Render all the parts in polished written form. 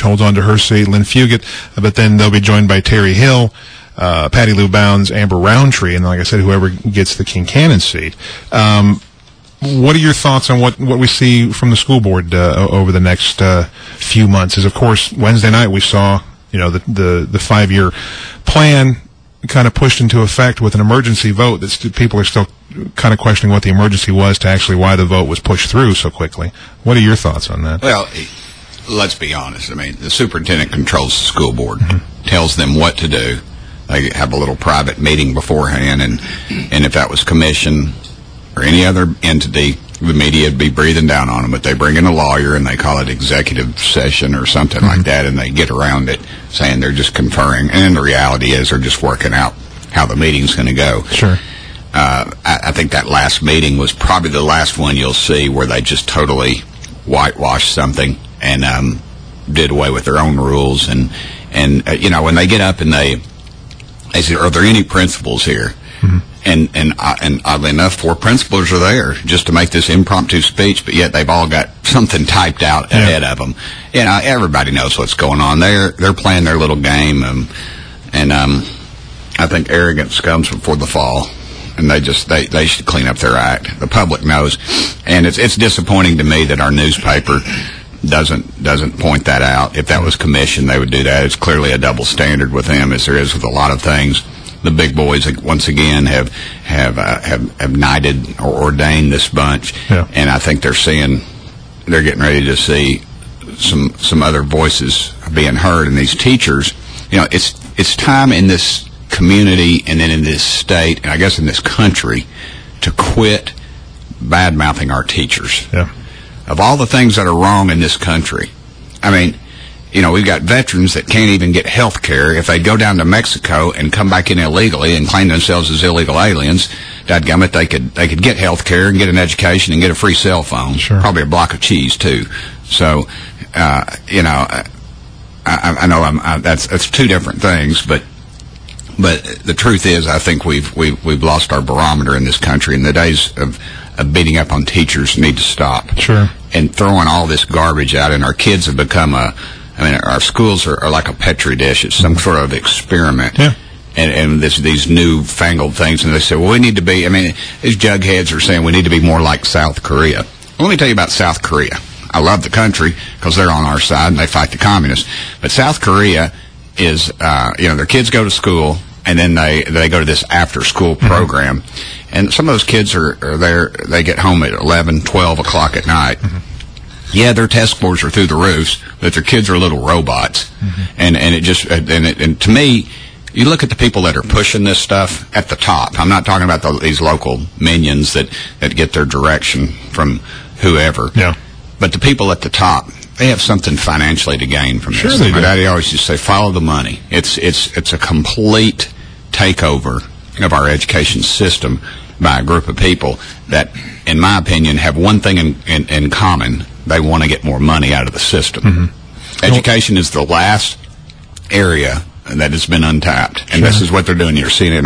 holds on to her seat, Lynn Fugit, but then they'll be joined by Terry Hill, Patty Lou Bounds, Amber Roundtree, and like I said, whoever gets the Kincannon seat. What are your thoughts on what we see from the school board over the next few months? Is, of course, Wednesday night we saw, the 5-year plan kind of pushed into effect with an emergency vote that people are still kind of questioning what the emergency was to actually why the vote was pushed through so quickly. What are your thoughts on that? Well, let's be honest. I mean, the superintendent controls the school board, tells them what to do. They have a little private meeting beforehand, and if that was commission or any other entity, the media would be breathing down on them. But they bring in a lawyer, and they call it executive session or something like that, and they get around it saying they're just conferring. And the reality is they're just working out how the meeting's going to go. Sure. I think that last meeting was probably the last one you'll see where they just totally whitewashed something and did away with their own rules. And when they get up and they say, are there any principals here? And oddly enough, 4 principals are there just to make this impromptu speech, but yet they've all got something typed out ahead of them. Everybody knows what's going on. They're playing their little game, and I think arrogance comes before the fall, and they should clean up their act. The public knows, and it's disappointing to me that our newspaper doesn't point that out. If that was commission, they would do that. It's clearly a double standard with them, as there is with a lot of things. The big boys once again have knighted or ordained this bunch, and I think they're getting ready to see some other voices being heard. And these teachers, it's time in this community and then in this state, and I guess in this country, to quit bad-mouthing our teachers. Yeah. Of all the things that are wrong in this country, I mean, we've got veterans that can't even get health care. If they go down to Mexico and come back in illegally and claim themselves as illegal aliens, dadgummit, they could get health care and get an education and get a free cell phone. Sure. Probably a block of cheese, too. So, I know that's 2 different things, but the truth is, I think we've lost our barometer in this country, and the days of beating up on teachers need to stop. Sure. And throwing all this garbage out, and our kids have become our schools are like a petri dish. It's some sort of experiment. Yeah. And these newfangled things, and they say, well, we need to be, these jugheads are saying we need to be more like South Korea. Well, let me tell you about South Korea. I love the country because they're on our side and they fight the communists. But South Korea is, their kids go to school, and then they go to this after-school program. And some of those kids are there, they get home at 11, 12 o'clock at night. Yeah, their test scores are through the roofs, but their kids are little robots. And to me, you look at the people that are pushing this stuff at the top. I'm not talking about these local minions that get their direction from whoever. Yeah. But the people at the top, they have something financially to gain from this. Sure they do. My daddy always used to say, follow the money. It's a complete takeover of our education system by a group of people that, in my opinion, have one thing in common. They want to get more money out of the system. Education is the last area that has been untapped, and this is what they're doing. You're seeing it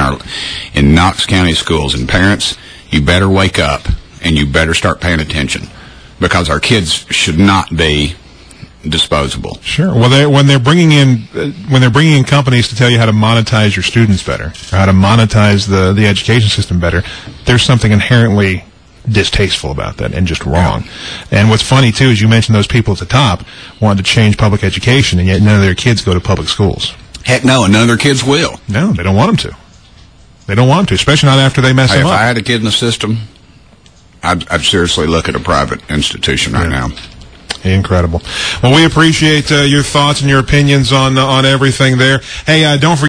in Knox County schools. And parents, you better wake up and you better start paying attention, because our kids should not be disposable. Sure. Well, when they're bringing in companies to tell you how to monetize your students better, or how to monetize the education system better, there's something inherently distasteful about that and just wrong. And what's funny too is you mentioned those people at the top wanted to change public education, and yet none of their kids go to public schools. Heck no, and none of their kids will. No, they don't want them to. They don't want to, especially not after they mess them up. If I had a kid in the system, I'd seriously look at a private institution right now. Incredible. Well, we appreciate your thoughts and your opinions on everything there. Hey, don't forget